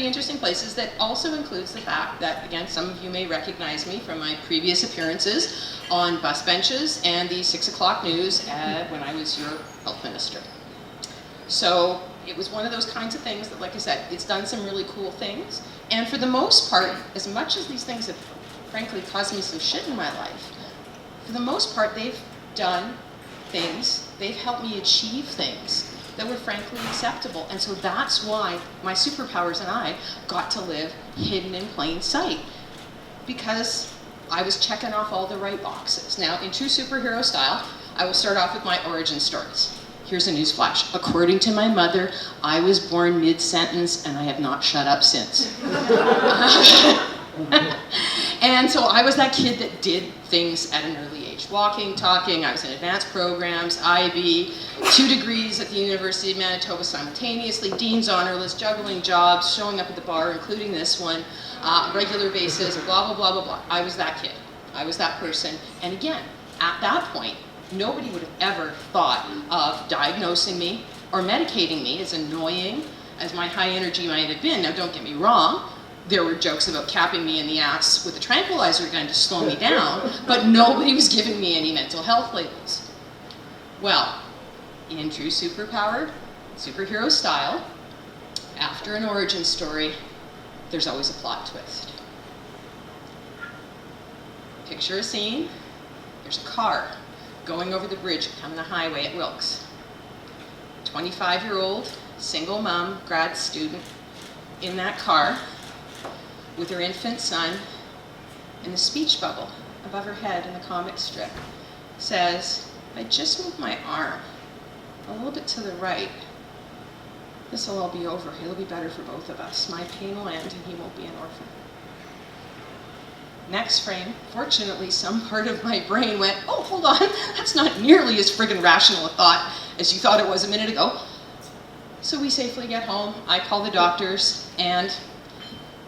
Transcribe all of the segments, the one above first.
pretty interesting places that also includes the fact that, again, some of you may recognize me from my previous appearances on bus benches and the 6 o'clock news when I was your health minister. So it was one of those kinds of things that, like I said, it's done some really cool things. And for the most part, as much as these things have frankly caused me some shit in my life, for the most part, they've done things, they've helped me achieve things that were frankly acceptable. And so that's why my superpowers and I got to live hidden in plain sight, because I was checking off all the right boxes. Now, in true superhero style, I will start off with my origin stories. Here's a news flash. According to my mother, I was born mid-sentence and I have not shut up since. And so I was that kid that did things at an early age. Walking, talking, I was in advanced programs, IB, 2 degrees at the University of Manitoba simultaneously, Dean's Honor List, juggling jobs, showing up at the bar, including this one, regular basis, blah, blah, blah, blah, blah. I was that kid. I was that person. And again, at that point, nobody would have ever thought of diagnosing me or medicating me, as annoying as my high energy might have been. Now, don't get me wrong. There were jokes about capping me in the ass with a tranquilizer gun to slow me down, but nobody was giving me any mental health labels. Well, in true superhero style, after an origin story, there's always a plot twist. Picture a scene. There's a car going over the bridge on the highway at Wilkes. 25-year-old, single mom, grad student in that car with her infant son, and the speech bubble above her head in the comic strip says, "If I just move my arm a little bit to the right, this will all be over. It'll be better for both of us. My pain will end and he won't be an orphan." Next frame, fortunately, some part of my brain went, "Oh, hold on, that's not nearly as friggin' rational a thought as you thought it was a minute ago." So we safely get home, I call the doctors, and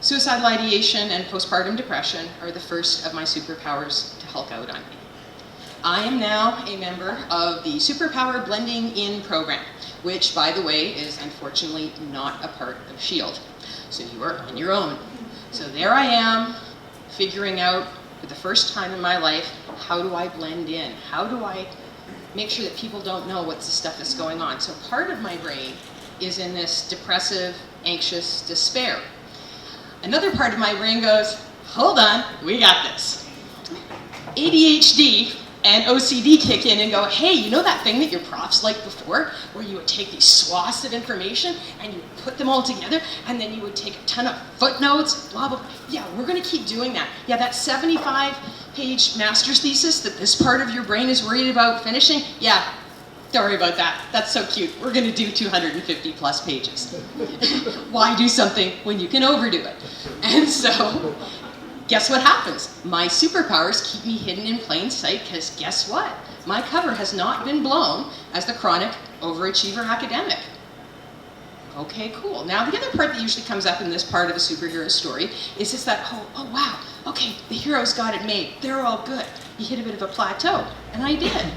suicidal ideation and postpartum depression are the first of my superpowers to Hulk out on me. I am now a member of the Superpower Blending In program, which, by the way, is unfortunately not a part of SHIELD. So you are on your own. So there I am, figuring out for the first time in my life, how do I blend in? How do I make sure that people don't know what's the stuff that's going on? So part of my brain is in this depressive, anxious despair. Another part of my brain goes, hold on, we got this. ADHD and OCD kick in and go, hey, you know that thing that your profs liked before, where you would take these swaths of information and you would put them all together, and then you would take a ton of footnotes, blah, blah, blah. Yeah, we're gonna keep doing that. Yeah, that 75-page master's thesis that this part of your brain is worried about finishing, yeah, don't worry about that. That's so cute. We're gonna do 250 plus pages. Why do something when you can overdo it? And so, guess what happens? My superpowers keep me hidden in plain sight, because guess what? My cover has not been blown as the chronic overachiever academic. Okay, cool. Now the other part that usually comes up in this part of a superhero story is just that, oh wow, okay, the heroes got it made. They're all good. You hit a bit of a plateau, and I did.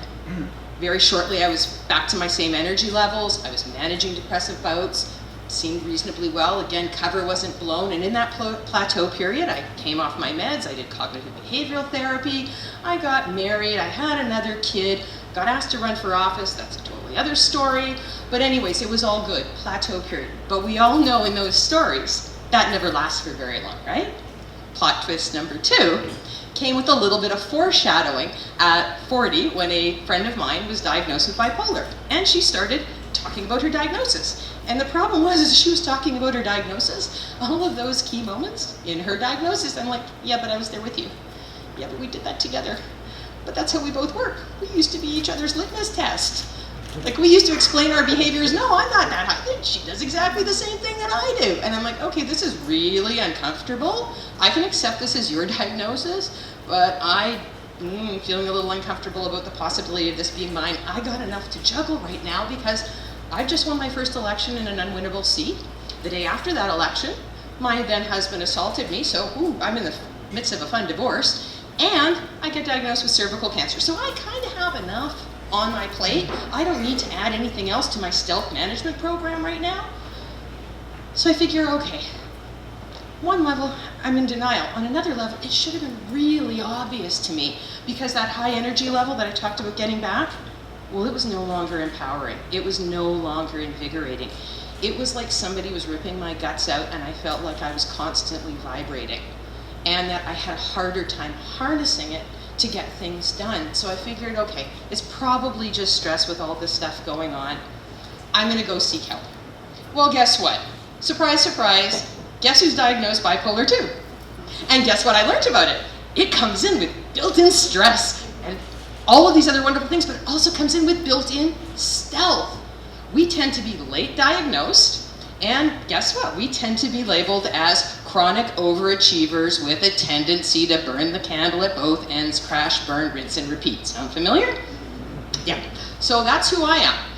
Very shortly, I was back to my same energy levels. I was managing depressive bouts, seemed reasonably well. Again, cover wasn't blown. And in that plateau period, I came off my meds. I did cognitive behavioral therapy. I got married. I had another kid. Got asked to run for office. That's a totally other story. But anyways, it was all good. Plateau period. But we all know in those stories, that never lasts for very long, right? Plot twist number 2 came with a little bit of foreshadowing at 40 when a friend of mine was diagnosed with bipolar. And she started talking about her diagnosis. And the problem was, as she was talking about her diagnosis, all of those key moments in her diagnosis, I'm like, yeah, but I was there with you. Yeah, but we did that together. But that's how we both work. We used to be each other's litmus test. Like, we used to explain our behaviors. No, I'm not that high. She does exactly the same thing that I do. And I'm like, okay, this is really uncomfortable. I can accept this as your diagnosis, but I'm feeling a little uncomfortable about the possibility of this being mine. I got enough to juggle right now because I've just won my first election in an unwinnable seat. The day after that election, my then husband assaulted me, so I'm in the midst of a fun divorce, and I get diagnosed with cervical cancer. So I kind of have enough on my plate. I don't need to add anything else to my stealth management program right now. So I figure, okay, one level, I'm in denial. On another level, it should have been really obvious to me, because that high energy level that I talked about getting back, well, it was no longer empowering. It was no longer invigorating. It was like somebody was ripping my guts out, and I felt like I was constantly vibrating, and that I had a harder time harnessing it to get things done. So I figured, okay, it's probably just stress with all this stuff going on. I'm gonna go seek help. Well, guess what? Surprise, surprise, guess who's diagnosed bipolar 2? And guess what I learned about it? It comes in with built-in stress and all of these other wonderful things, but it also comes in with built-in stealth. We tend to be late diagnosed, and guess what? We tend to be labeled as chronic overachievers with a tendency to burn the candle at both ends, crash, burn, rinse, and repeat. Sound familiar? Yeah. So that's who I am.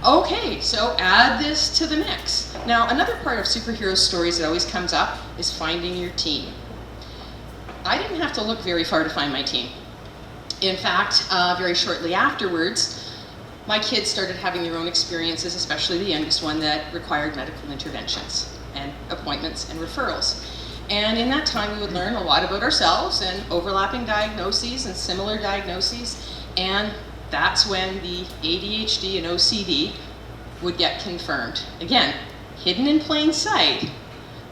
Okay, so add this to the mix. Now, another part of superhero stories that always comes up is finding your team. I didn't have to look very far to find my team. In fact, very shortly afterwards, my kids started having their own experiences, especially the youngest one, that required medical interventions and appointments and referrals. And in that time, we would learn a lot about ourselves and overlapping diagnoses and similar diagnoses. And that's when the ADHD and OCD would get confirmed. Again, hidden in plain sight,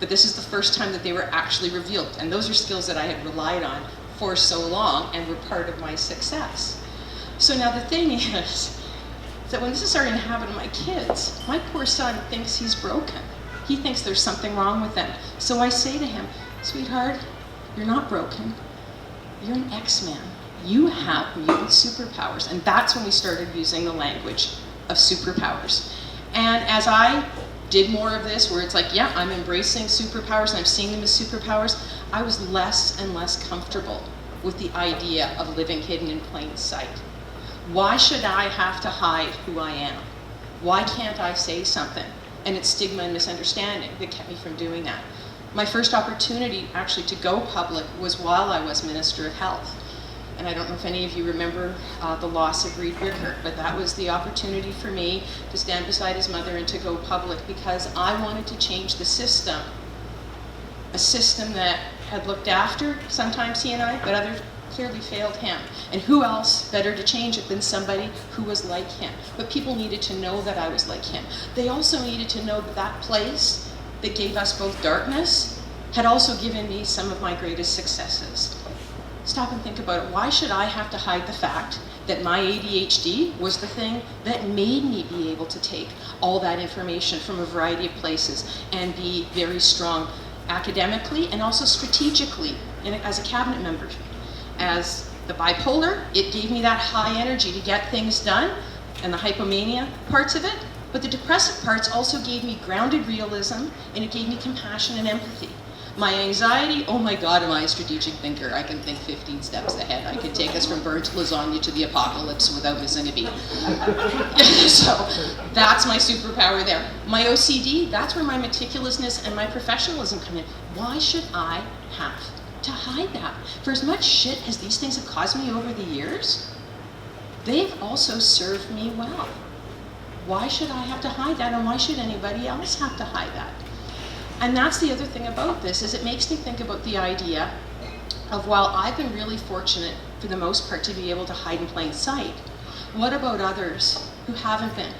but this is the first time that they were actually revealed. And those are skills that I had relied on for so long and were part of my success. So now the thing is that when this is starting to happen to my kids, my poor son thinks he's broken. He thinks there's something wrong with them. So I say to him, sweetheart, you're not broken. You're an X-Man. You have mutant superpowers. And that's when we started using the language of superpowers. And as I did more of this, where it's like, yeah, I'm embracing superpowers and I'm seeing them as superpowers, I was less and less comfortable with the idea of living hidden in plain sight. Why should I have to hide who I am? Why can't I say something? And it's stigma and misunderstanding that kept me from doing that. My first opportunity actually to go public was while I was Minister of Health. And I don't know if any of you remember the loss of Reed Ricker, but that was the opportunity for me to stand beside his mother and to go public, because I wanted to change the system. A system that had looked after sometimes he and I, but others clearly failed him. And who else better to change it than somebody who was like him? But people needed to know that I was like him. They also needed to know that that place that gave us both darkness had also given me some of my greatest successes. Stop and think about it. Why should I have to hide the fact that my ADHD was the thing that made me be able to take all that information from a variety of places and be very strong academically and also strategically as a cabinet member? As the bipolar, it gave me that high energy to get things done and the hypomania parts of it, but the depressive parts also gave me grounded realism, and it gave me compassion and empathy. My anxiety, oh my God, am I a strategic thinker? I can think 15 steps ahead. I can take us from burnt lasagna to the apocalypse without missing a beat. So that's my superpower there. My OCD, that's where my meticulousness and my professionalism come in. Why should I have to hide that? For as much shit as these things have caused me over the years, they've also served me well. Why should I have to hide that, and why should anybody else have to hide that? And that's the other thing about this, is it makes me think about the idea of, while I've been really fortunate for the most part to be able to hide in plain sight, what about others who haven't been,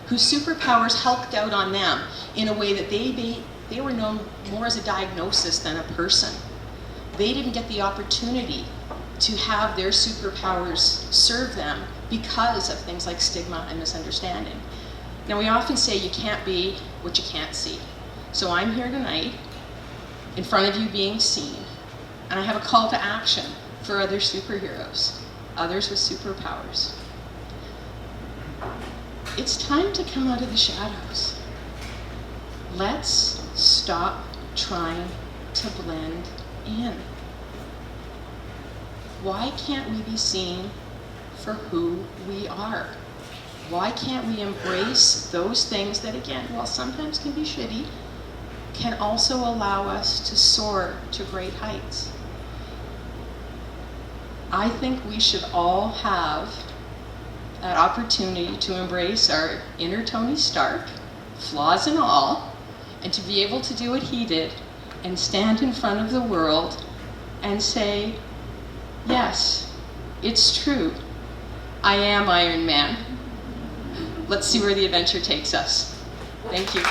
whose superpowers hulked out on them in a way that they were known more as a diagnosis than a person? They didn't get the opportunity to have their superpowers serve them because of things like stigma and misunderstanding. Now, we often say you can't be what you can't see. So I'm here tonight in front of you being seen, and I have a call to action for other superheroes, others with superpowers. It's time to come out of the shadows. Let's stop trying to blend in. Why can't we be seen for who we are? Why can't we embrace those things that, again, while sometimes can be shitty, can also allow us to soar to great heights? I think we should all have that opportunity to embrace our inner Tony Stark, flaws and all, and to be able to do what he did, and stand in front of the world and say, yes, it's true. I am Iron Man. Let's see where the adventure takes us. Thank you.